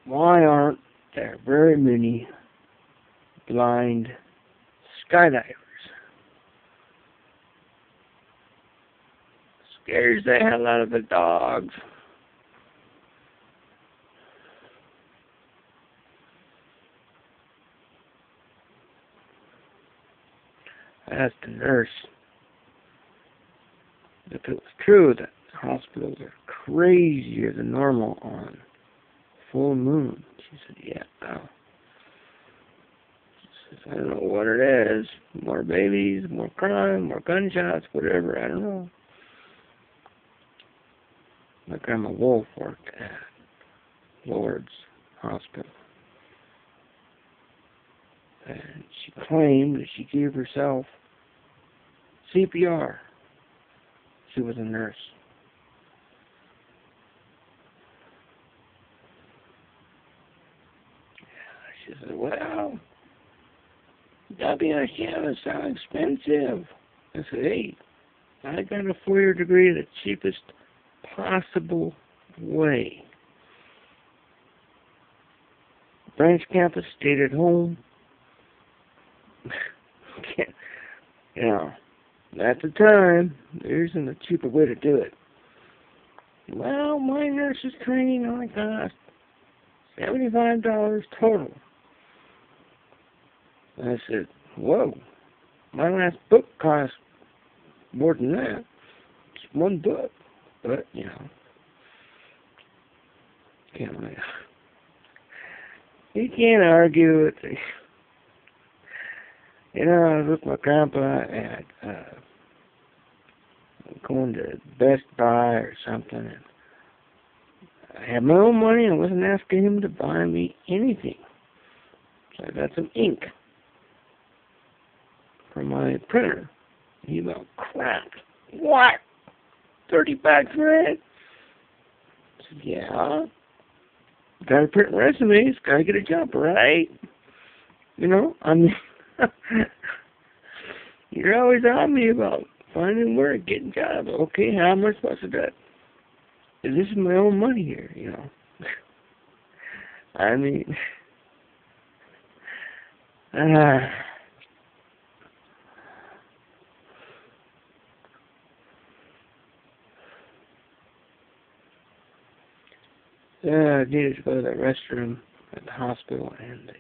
Why aren't there very many blind skydivers? Scares the hell out of the dogs. I asked the nurse if it was true that hospitals are crazier than normal on full moon. She said, yeah. Well, she says, I don't know what it is. More babies, more crime, more gunshots, whatever. I don't know. My grandma Wolf worked at Lord's Hospital. And she claimed that she gave herself CPR. She was a nurse. She said, well, WSM is so expensive. I said, hey, I got a 4-year degree the cheapest possible way. Branch campus, stayed at home. You know, at the time, there isn't a cheaper way to do it. Well, my nurse's training only cost $75 total. I said, whoa, my last book cost more than that. It's one book. But, you know, you can't argue with the, you know, I was with my grandpa at going to Best Buy or something, and I had my own money. I wasn't asking him to buy me anything. So I got some ink for my printer. He about crap. What? $30 for it? I said, yeah. Gotta print resumes, gotta get a job, right? You know, I mean, you're always on me about finding work, getting jobs. Okay, how am I supposed to do it? This is my own money here, you know. I mean, I needed to go to the restroom at the hospital, and the